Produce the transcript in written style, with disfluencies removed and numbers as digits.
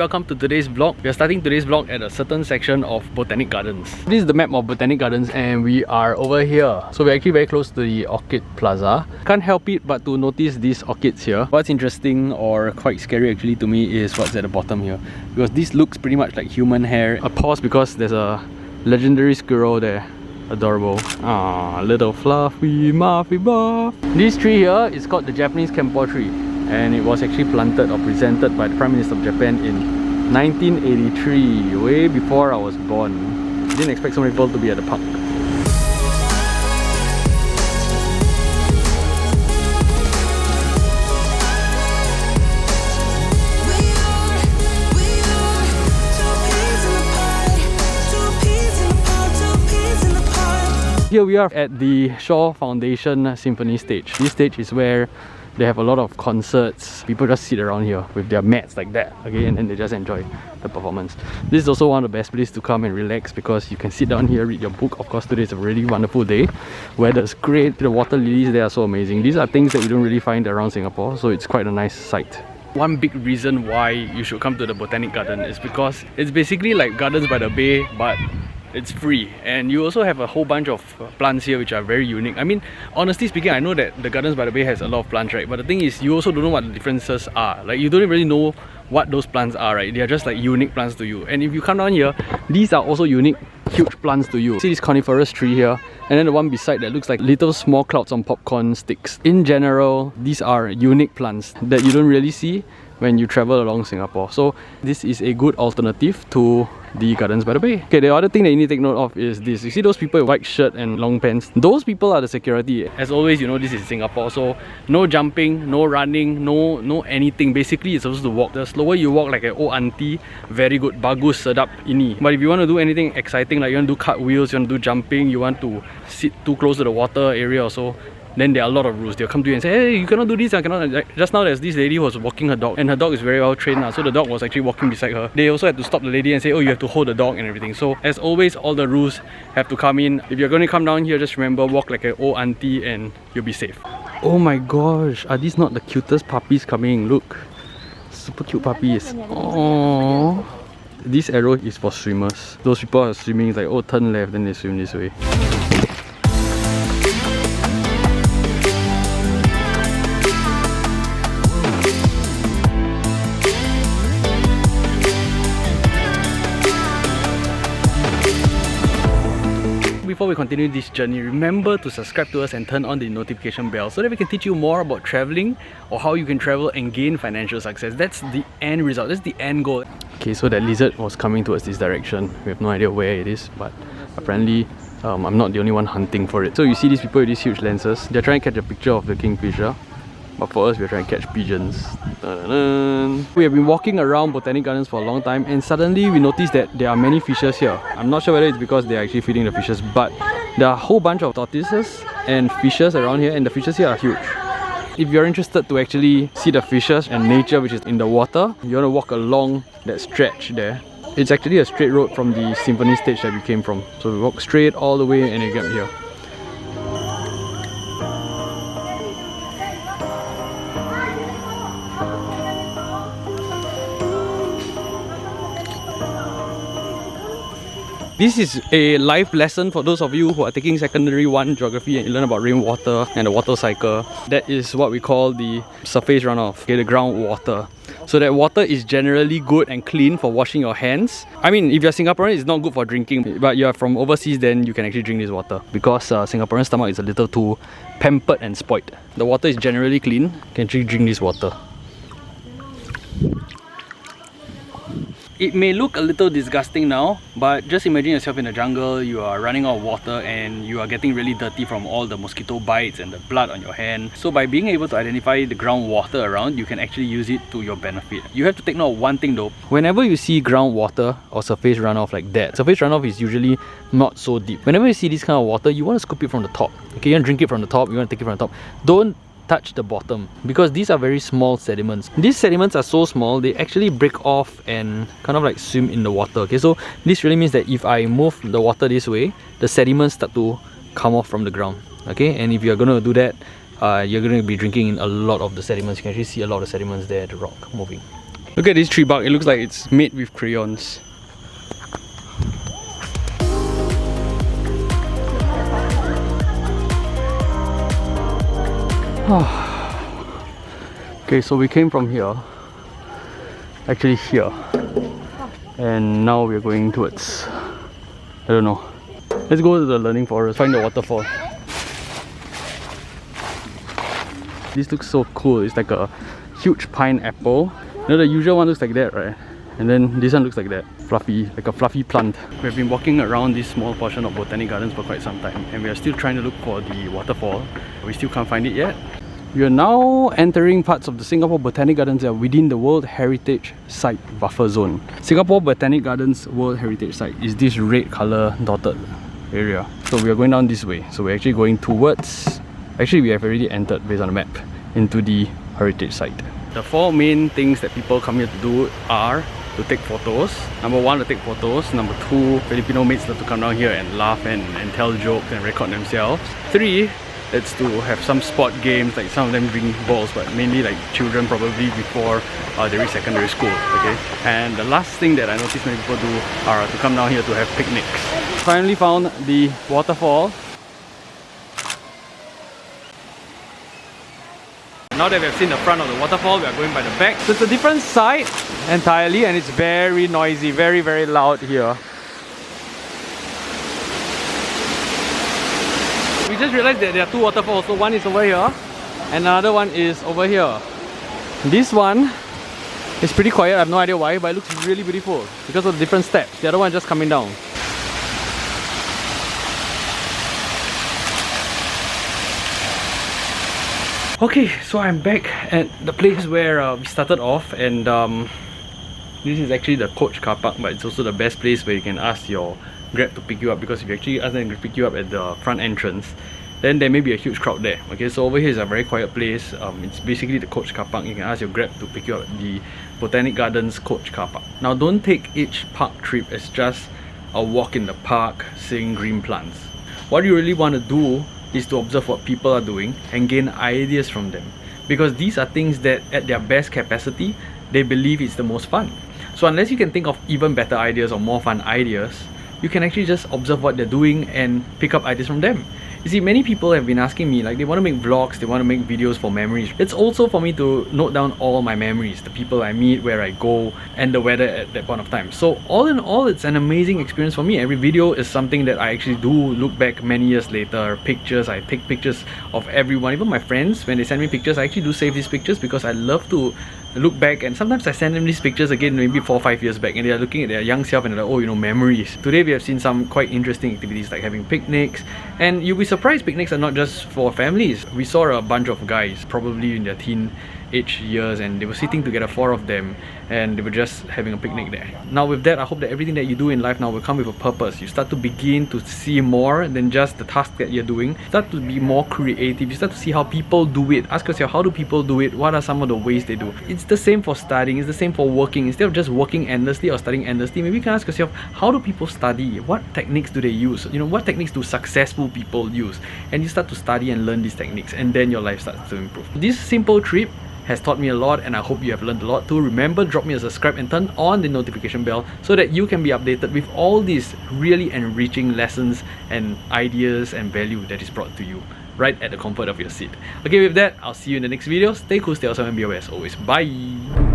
welcome to today's vlog. We are starting today's vlog at a certain section of Botanic Gardens. This is the map of Botanic Gardens and we are over here. So we're actually very close to the Orchid Plaza. Can't help it but to notice these orchids here. What's interesting or quite scary actually to me is what's at the bottom here. Because this looks pretty much like human hair. A pause because there's a legendary squirrel there. Adorable. Ah, little fluffy muffy buff. This tree here is called the Japanese Kempo tree. And it was actually planted or presented by the Prime Minister of Japan in 1983, way before I was born. Didn't expect so many people to be at the park. Here we are at the Shaw Foundation Symphony stage. This stage is where they have a lot of concerts. People just sit around here with their mats like that, okay, and then they just enjoy the performance. This is also one of the best places to come and relax because you can sit down here, read your book. Of course, today is a really wonderful day. Weather's great. The water lilies, they are so amazing. These are things that you don't really find around Singapore, so it's quite a nice sight. One big reason why you should come to the Botanic Garden is because it's basically like Gardens by the Bay, but it's free, and you also have a whole bunch of plants here which are very unique. I mean, honestly speaking, I know that the Gardens by the Bay has a lot of plants, right? But the thing is, you also don't know what the differences are. Like, you don't really know what those plants are, right? They are just like unique plants to you. And if you come down here, these are also unique, huge plants to you. See this coniferous tree here, and then the one beside that looks like little small clouds on popcorn sticks. In general, these are unique plants that you don't really see when you travel along Singapore. So this is a good alternative to the Gardens by the Bay. Okay, the other thing that you need to take note of is this. You see those people with white shirt and long pants? Those people are the security. As always, you know, this is Singapore, so no jumping, no running, no anything. Basically, you're supposed to walk. The slower you walk like an old auntie, very good. Bagus, sedap, ini. But if you want to do anything exciting, like you want to do cartwheels, you want to do jumping, you want to sit too close to the water area or so, then there are a lot of rules. They'll come to you and say, hey, you cannot do this, I cannot. Like, just now there's this lady who was walking her dog, and her dog is very well trained, so the dog was actually walking beside her. They also had to stop the lady and say, oh, you have to hold the dog and everything. So as always, all the rules have to come in. If you're going to come down here, just remember, walk like an old auntie and you'll be safe. Oh my gosh, are these not the cutest puppies coming? Look, super cute puppies. Oh, this arrow is for swimmers. Those people are swimming, it's like, oh, turn left, then they swim this way. Before we continue this journey, remember to subscribe to us and turn on the notification bell so that we can teach you more about traveling or how you can travel and gain financial success. That's the end result, that's the end goal. Okay, so that lizard was coming towards this direction. We have no idea where it is, but apparently I'm not the only one hunting for it. So you see these people with these huge lenses, they're trying to catch a picture of the kingfisher. But for us, we're trying to catch pigeons. Dun-dun-dun. We have been walking around Botanic Gardens for a long time, and suddenly we noticed that there are many fishes here. I'm not sure whether it's because they're actually feeding the fishes, but there are a whole bunch of tortoises and fishes around here, and the fishes here are huge. If you're interested to actually see the fishes and nature which is in the water, you want to walk along that stretch there. It's actually a straight road from the Symphony stage that we came from. So we walk straight all the way and you get here. This is a life lesson for those of you who are taking secondary 1 geography and you learn about rainwater and the water cycle. That is what we call the surface runoff, okay, the groundwater. So that water is generally good and clean for washing your hands. I mean, if you're Singaporean, it's not good for drinking, but you're from overseas, then you can actually drink this water because Singaporean stomach is a little too pampered and spoiled. The water is generally clean, you can actually drink this water. It may look a little disgusting now, but just imagine yourself in the jungle, you are running out of water and you are getting really dirty from all the mosquito bites and the blood on your hand. So by being able to identify the groundwater around, you can actually use it to your benefit. You have to take note of one thing though. Whenever you see groundwater or surface runoff like that, surface runoff is usually not so deep. Whenever you see this kind of water, you want to scoop it from the top. Okay, you want to drink it from the top, you want to take it from the top. Don't touch the bottom because these are very small sediments. These sediments are so small, they actually break off and kind of like swim in the water. Okay, so this really means that if I move the water this way, the sediments start to come off from the ground. Okay, and if you're going to do that, you're going to be drinking in a lot of the sediments. You can actually see a lot of sediments there, the rock moving. Look at this tree bark, it looks like it's made with crayons. Okay, so we came from here, actually here, and now we're going towards, I don't know, let's go to the learning forest, find the waterfall. This looks so cool, it's like a huge pineapple. You know, the usual one looks like that, right? And then this one looks like that, fluffy, like a fluffy plant. We've been walking around this small portion of Botanic Gardens for quite some time, and we are still trying to look for the waterfall. We still can't find it yet. We are now entering parts of the Singapore Botanic Gardens that are within the World Heritage Site buffer zone. Singapore Botanic Gardens World Heritage Site is this red color dotted area. So we are going down this way. So we're actually going towards, actually we have already entered based on the map, into the heritage site. The four main things that people come here to do are to take photos. Number one, to take photos. Number two, Filipino mates love to come down here and laugh and tell jokes and record themselves. Three, it's to have some sport games, like some of them bring balls, but mainly like children probably before they reach secondary school, okay? And the last thing that I noticed many people do are to come down here to have picnics. Finally found the waterfall. Now that we have seen the front of the waterfall, we are going by the back. So it's a different side entirely, and it's very noisy, very loud here. We just realized that there are two waterfalls. So one is over here and another one is over here. This one is pretty quiet, I have no idea why, but it looks really beautiful because of the different steps. The other one is just coming down. Okay, so I'm back at the place where we started off, and this is actually the coach car park, but it's also the best place where you can ask your Grab to pick you up, because if you actually ask them to pick you up at the front entrance, then there may be a huge crowd there. Okay, so over here is a very quiet place. It's basically the coach car park. You can ask your Grab to pick you up at the Botanic Gardens coach car park. Now, don't take each park trip as just a walk in the park seeing green plants. What you really want to do is to observe what people are doing and gain ideas from them, because these are things that at their best capacity they believe it's the most fun. So unless you can think of even better ideas or more fun ideas, you can actually just observe what they're doing and pick up ideas from them. You see, many people have been asking me, like, they want to make vlogs, they want to make videos for memories. It's also for me to note down all my memories, the people I meet, where I go, and the weather at that point of time. So all in all, it's an amazing experience for me. Every video is something that I actually do look back many years later. Pictures, I take pictures of everyone, even my friends. When they send me pictures, I actually do save these pictures because I love to look back, and sometimes I send them these pictures again maybe 4 or 5 years back, and they are looking at their young self and they're like, oh, you know, memories. Today we have seen some quite interesting activities like having picnics, and you'll be surprised picnics are not just for families. We saw a bunch of guys, probably in their teenage years, and they were sitting together, 4 of them, and they were just having a picnic there. Now with that, I hope that everything that you do in life now will come with a purpose. You start to begin to see more than just the task that you're doing. Start to be more creative. You start to see how people do it. Ask yourself, how do people do it? What are some of the ways they do? It's the same for studying, it's the same for working. Instead of just working endlessly or studying endlessly, maybe you can ask yourself, how do people study? What techniques do they use? You know, what techniques do successful people use? And you start to study and learn these techniques, and then your life starts to improve. This simple trip has taught me a lot, and I hope you have learned a lot too. Remember, drop me a subscribe and turn on the notification bell so that you can be updated with all these really enriching lessons and ideas and value that is brought to you right at the comfort of your seat. Okay, with that, I'll see you in the next video. Stay cool, stay awesome, and be aware as always. Bye!